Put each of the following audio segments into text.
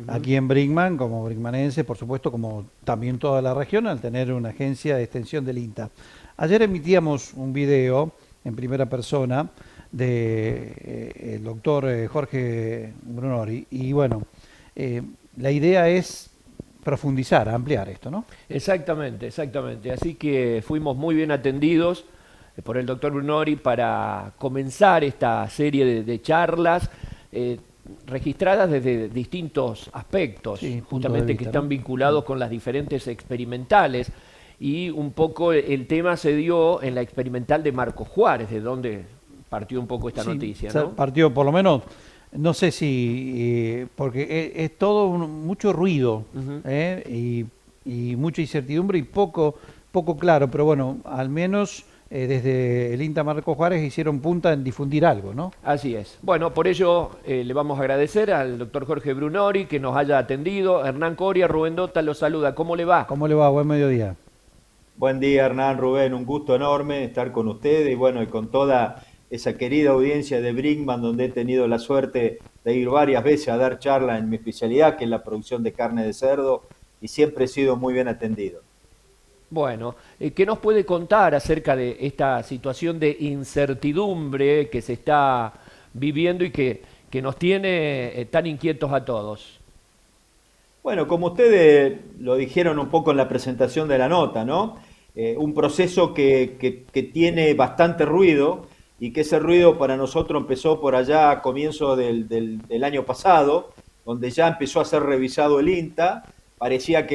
aquí en Brinkman, como brinkmanense, por supuesto, como también toda la región, al tener una agencia de extensión del INTA. Ayer emitíamos un video en primera persona de el doctor Jorge Brunori y bueno, eh, la idea es profundizar, ampliar esto, ¿no? Exactamente, exactamente. Así que fuimos muy bien atendidos por el doctor Brunori para comenzar esta serie de charlas eh, registradas desde distintos aspectos, Sí, puntos de justamente que vista, ¿no? están vinculados con las diferentes experimentales. Y un poco el tema se dio en la experimental de Marcos Juárez, de donde partió un poco esta Sí, noticia, ¿no? partió por lo menos, no sé si, porque es todo mucho ruido Ujú. y mucha incertidumbre y poco claro, pero bueno, al menos desde el INTA Marco Juárez hicieron punta en difundir algo, ¿no? Así es. Bueno, por ello le vamos a agradecer al doctor Jorge Brunori que nos haya atendido. Hernán Coria, Rubén Dota lo saluda. ¿Cómo le va? ¿Cómo le va? Buen mediodía. Buen día, Hernán, Rubén, un gusto enorme estar con ustedes y bueno, y con toda esa querida audiencia de Brinkman, donde he tenido la suerte de ir varias veces a dar charla en mi especialidad, que es la producción de carne de cerdo, y siempre he sido muy bien atendido. Bueno, ¿qué nos puede contar acerca de esta situación de incertidumbre que se está viviendo y que nos tiene tan inquietos a todos? Bueno, como ustedes lo dijeron un poco en la presentación de la nota, ¿no? Un proceso que tiene bastante ruido y que ese ruido para nosotros empezó por allá a comienzo del año pasado, donde ya empezó a ser revisado el INTA. Parecía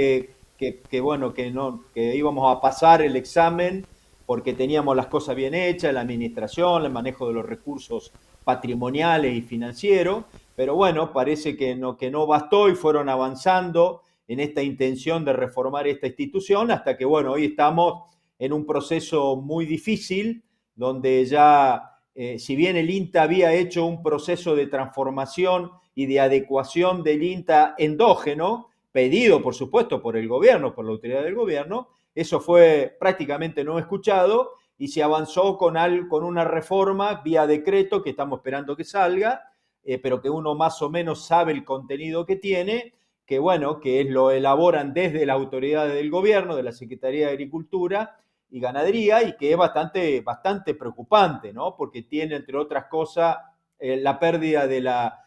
bueno, no, que íbamos a pasar el examen porque teníamos las cosas bien hechas, la administración, el manejo de los recursos patrimoniales y financieros, pero bueno, parece que no bastó y fueron avanzando en esta intención de reformar esta institución hasta que, bueno, hoy estamos en un proceso muy difícil donde ya, si bien el INTA había hecho un proceso de transformación y de adecuación del INTA endógeno, pedido por supuesto por el gobierno, por la autoridad del gobierno, eso fue prácticamente no escuchado y se avanzó con una reforma vía decreto que estamos esperando que salga, pero que uno más o menos sabe el contenido que tiene, que bueno, que lo elaboran desde las autoridades del gobierno, de la Secretaría de Agricultura y Ganadería, y que es bastante preocupante, ¿no? Porque tiene, entre otras cosas, la pérdida de la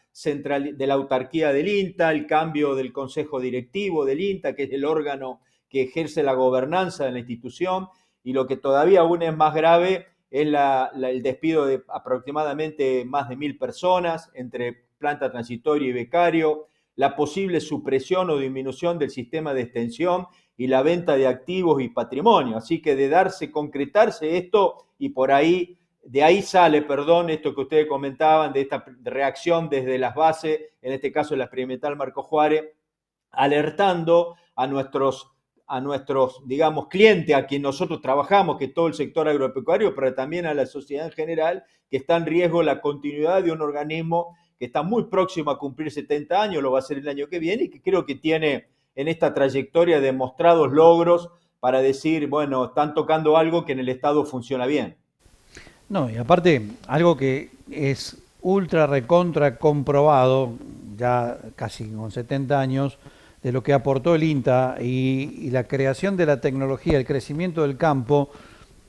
autarquía del INTA, el cambio del consejo directivo del INTA, que es el órgano que ejerce la gobernanza de la institución, y lo que todavía aún es más grave es el despido de aproximadamente más de 1.000 personas entre planta transitoria y becario, la posible supresión o disminución del sistema de extensión y la venta de activos y patrimonio. Así que de concretarse esto y por ahí, de ahí sale, perdón, esto que ustedes comentaban, de esta reacción desde las bases, en este caso la experimental Marco Juárez, alertando a nuestros, digamos, clientes, a quien nosotros trabajamos, que es todo el sector agropecuario, pero también a la sociedad en general, que está en riesgo la continuidad de un organismo que está muy próximo a cumplir 70 años, lo va a hacer el año que viene, y que creo que tiene en esta trayectoria demostrados logros para decir, bueno, están tocando algo que en el Estado funciona bien. No, y aparte, algo que es ultra recontra comprobado, ya casi con 70 años, de lo que aportó el INTA y la creación de la tecnología, el crecimiento del campo,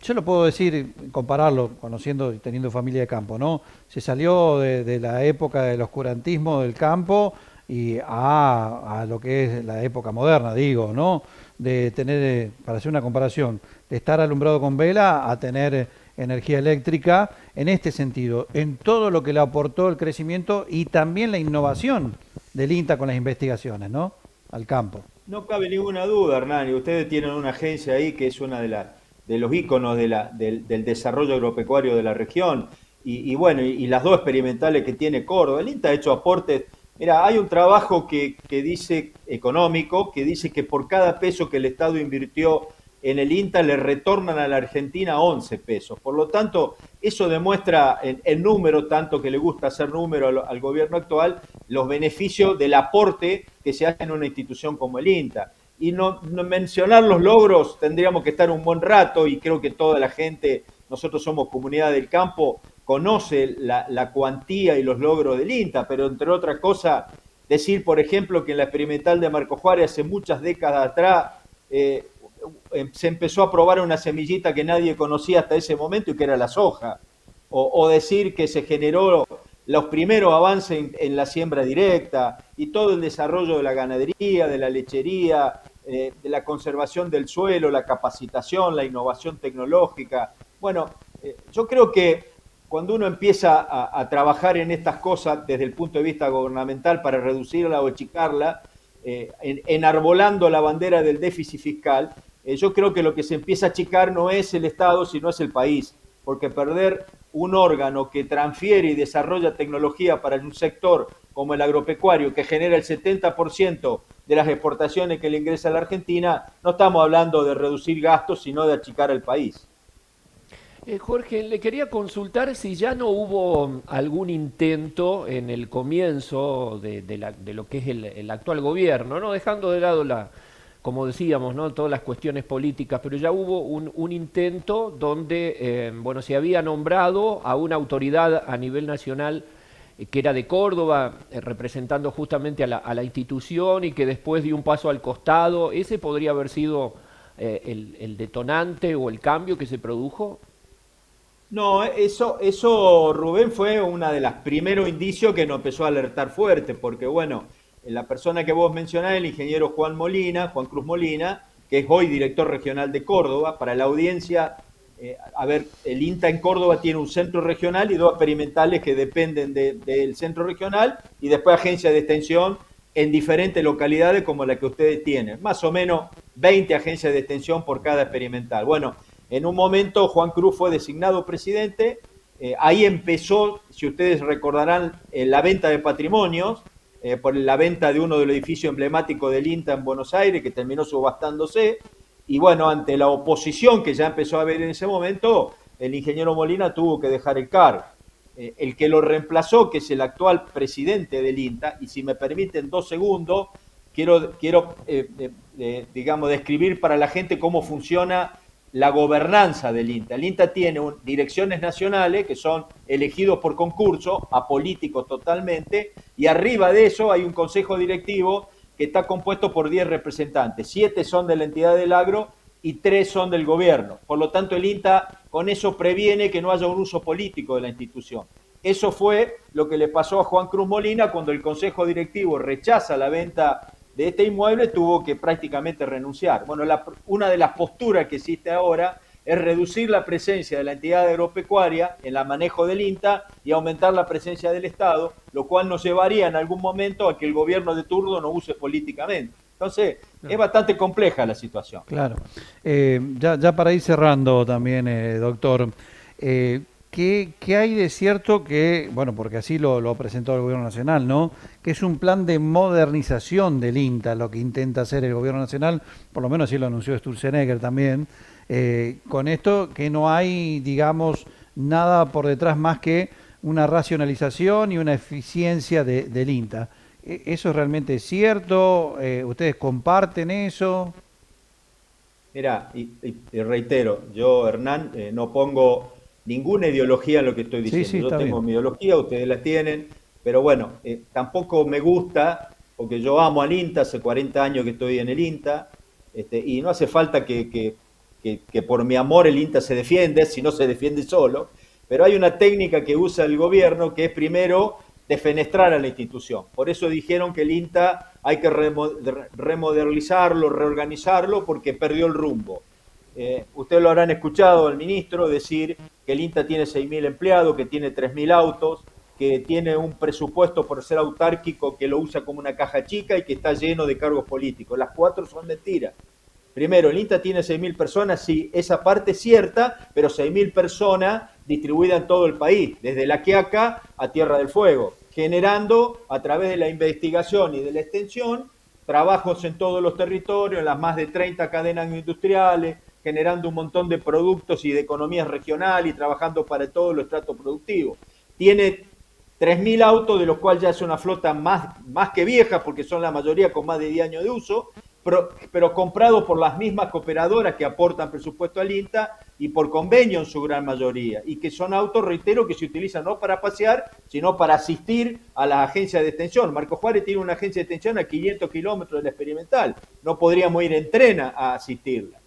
yo lo puedo decir, compararlo, conociendo y teniendo familia de campo, ¿no? Se salió de la época del oscurantismo del campo y a lo que es la época moderna, digo, ¿no? De tener, para hacer una comparación, de estar alumbrado con vela a tener energía eléctrica en este sentido, en todo lo que le aportó el crecimiento y también la innovación del INTA con las investigaciones, ¿no? Al campo. No cabe ninguna duda, Hernán, y ustedes tienen una agencia ahí que es una de los íconos del desarrollo agropecuario de la región. Y bueno, y las dos experimentales que tiene Córdoba. El INTA ha hecho aportes. Mira, hay un trabajo que dice, económico, que dice que por cada peso que el Estado invirtió en el INTA le retornan a la Argentina 11 pesos. Por lo tanto, eso demuestra en número, tanto que le gusta hacer número al gobierno actual, los beneficios del aporte que se hace en una institución como el INTA. Y no mencionar los logros tendríamos que estar un buen rato, y creo que toda la gente, nosotros somos comunidad del campo, conoce la cuantía y los logros del INTA, pero entre otras cosas, decir, por ejemplo, que en la experimental de Marco Juárez hace muchas décadas atrás se empezó a probar una semillita que nadie conocía hasta ese momento y que era la soja. O decir que se generó los primeros avances en la siembra directa y todo el desarrollo de la ganadería, de la lechería, de la conservación del suelo, la capacitación, la innovación tecnológica. Bueno, yo creo que cuando uno empieza a trabajar en estas cosas desde el punto de vista gubernamental para reducirla o achicarla, enarbolando la bandera del déficit fiscal, yo creo que lo que se empieza a achicar no es el Estado, sino es el país, porque perder un órgano que transfiere y desarrolla tecnología para un sector como el agropecuario, que genera el 70% de las exportaciones que le ingresa a la Argentina, no estamos hablando de reducir gastos, sino de achicar el país. Jorge, le quería consultar si ya no hubo algún intento en el comienzo de lo que es el actual gobierno, ¿no? Dejando de lado como decíamos, ¿no? Todas las cuestiones políticas, pero ya hubo un intento donde bueno, se había nombrado a una autoridad a nivel nacional que era de Córdoba, representando justamente a la institución, y que después dio un paso al costado. ¿Ese podría haber sido el detonante o el cambio que se produjo? No, eso, Rubén, fue uno de los primeros indicios que nos empezó a alertar fuerte, porque bueno, la persona que vos mencionás, el ingeniero Juan Molina, Juan Cruz Molina, que es hoy director regional de Córdoba, para la audiencia, a ver, el INTA en Córdoba tiene un centro regional y dos experimentales que dependen del centro regional, y después agencias de extensión en diferentes localidades como la que ustedes tienen, más o menos 20 agencias de extensión por cada experimental. Bueno, en un momento Juan Cruz fue designado presidente, ahí empezó, si ustedes recordarán, la venta de patrimonios, por la venta de uno de los edificios emblemáticos del INTA en Buenos Aires, que terminó subastándose, y bueno, ante la oposición que ya empezó a haber en ese momento, el ingeniero Molina tuvo que dejar el cargo. El que lo reemplazó, que es el actual presidente del INTA, y si me permiten 2 segundos, quiero digamos, describir para la gente cómo funciona la gobernanza del INTA. El INTA tiene direcciones nacionales que son elegidos por concurso, apolíticos totalmente, y arriba de eso hay un consejo directivo que está compuesto por 10 representantes. 7 son de la entidad del agro y 3 son del gobierno. Por lo tanto, el INTA con eso previene que no haya un uso político de la institución. Eso fue lo que le pasó a Juan Cruz Molina cuando el consejo directivo rechaza la venta de este inmueble, tuvo que prácticamente renunciar. Bueno, una de las posturas que existe ahora es reducir la presencia de la entidad agropecuaria en el manejo del INTA y aumentar la presencia del Estado, lo cual nos llevaría en algún momento a que el gobierno de turno no use políticamente. Entonces, es bastante compleja la situación. Claro. Ya para ir cerrando también, doctor, ¿qué hay de cierto que, bueno, porque así lo presentó el Gobierno Nacional, ¿no? Que es un plan de modernización del INTA, lo que intenta hacer el Gobierno Nacional, por lo menos así lo anunció Sturzenegger también, con esto que no hay, digamos, nada por detrás más que una racionalización y una eficiencia del INTA. ¿Eso es realmente cierto? ¿Ustedes comparten eso? Mira, y reitero, yo, Hernán, no pongo ninguna ideología en lo que estoy diciendo. Sí, yo tengo bien. mi ideología, ustedes la tienen, pero bueno, tampoco me gusta, porque yo amo al INTA, hace 40 años que estoy en el INTA, y no hace falta que por mi amor el INTA se defiende, si no se defiende solo, pero hay una técnica que usa el gobierno que es primero defenestrar a la institución. Por eso dijeron que el INTA hay que remodernizarlo, reorganizarlo, porque perdió el rumbo. Ustedes lo habrán escuchado al ministro decir que el INTA tiene 6.000 empleados, que tiene 3.000 autos, que tiene un presupuesto por ser autárquico que lo usa como una caja chica y que está lleno de cargos políticos. Las 4 son mentiras. Primero, el INTA tiene 6.000 personas, sí, esa parte es cierta, pero 6.000 personas distribuidas en todo el país, desde La Quiaca a Tierra del Fuego, generando a través de la investigación y de la extensión trabajos en todos los territorios, en las más de 30 cadenas industriales, generando un montón de productos y de economías regionales y trabajando para todos los estratos productivos. Tiene 3.000 autos, de los cuales ya es una flota más que vieja, porque son la mayoría con más de 10 años de uso, pero comprados por las mismas cooperadoras que aportan presupuesto al INTA y por convenio en su gran mayoría, y que son autos, reitero, que se utilizan no para pasear, sino para asistir a las agencias de extensión. Marco Juárez tiene una agencia de extensión a 500 kilómetros de la experimental, no podríamos ir en tren a asistirla.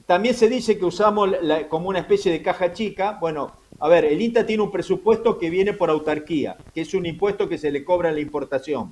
También se dice que usamos como una especie de caja chica. Bueno, a ver, el INTA tiene un presupuesto que viene por autarquía, que es un impuesto que se le cobra en la importación.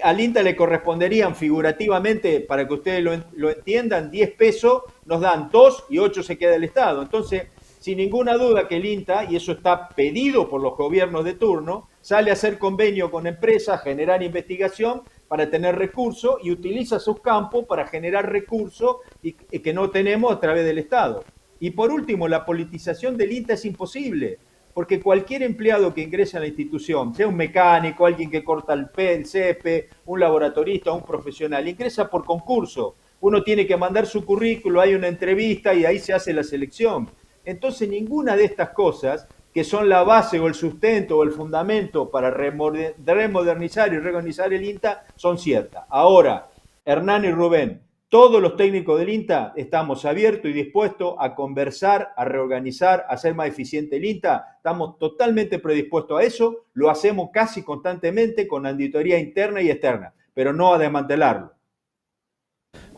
Al INTA le corresponderían figurativamente, para que ustedes lo entiendan, 10 pesos, nos dan 2 y 8 se queda el Estado. Entonces, sin ninguna duda que el INTA, y eso está pedido por los gobiernos de turno, sale a hacer convenio con empresas, generar investigación para tener recursos y utiliza sus campos para generar recursos y que no tenemos a través del Estado. Y por último, la politización del INTA es imposible, porque cualquier empleado que ingrese a la institución, sea un mecánico, alguien que corta el césped, un laboratorista, un profesional, ingresa por concurso. Uno tiene que mandar su currículo, hay una entrevista y ahí se hace la selección. Entonces, ninguna de estas cosas, que son la base o el sustento o el fundamento para remodernizar y reorganizar el INTA, son ciertas. Ahora, Hernán y Rubén, todos los técnicos del INTA estamos abiertos y dispuestos a conversar, a reorganizar, a hacer más eficiente el INTA. Estamos totalmente predispuestos a eso. Lo hacemos casi constantemente con auditoría interna y externa, pero no a desmantelarlo.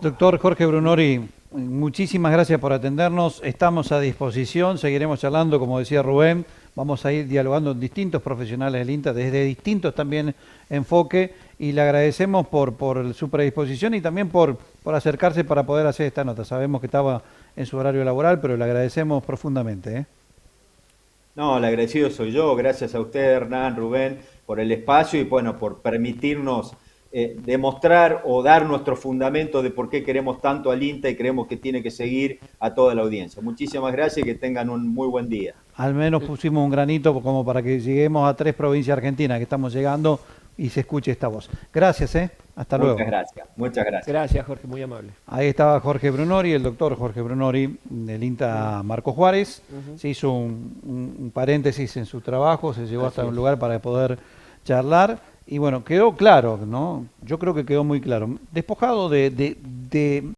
Doctor Jorge Brunori, muchísimas gracias por atendernos. Estamos a disposición, seguiremos charlando, como decía Rubén. Vamos a ir dialogando con distintos profesionales del INTA, desde distintos también enfoques, y le agradecemos por su predisposición y también por acercarse para poder hacer esta nota. Sabemos que estaba en su horario laboral, pero le agradecemos profundamente, ¿eh? No, el agradecido soy yo. Gracias a usted, Hernán, Rubén, por el espacio y bueno, por permitirnos demostrar o dar nuestro fundamento de por qué queremos tanto al INTA y creemos que tiene que seguir a toda la audiencia. Muchísimas gracias y que tengan un muy buen día. Al menos pusimos un granito como para que lleguemos a 3 provincias argentinas que estamos llegando y se escuche esta voz. Gracias, hasta luego. Muchas gracias, muchas gracias. Gracias, Jorge, muy amable. Ahí estaba Jorge Brunori, el doctor Jorge Brunori del INTA Marco Juárez. Se hizo un paréntesis en su trabajo, se llegó hasta un lugar para poder charlar. Y bueno, quedó claro, ¿no? Yo creo que quedó muy claro. Despojado de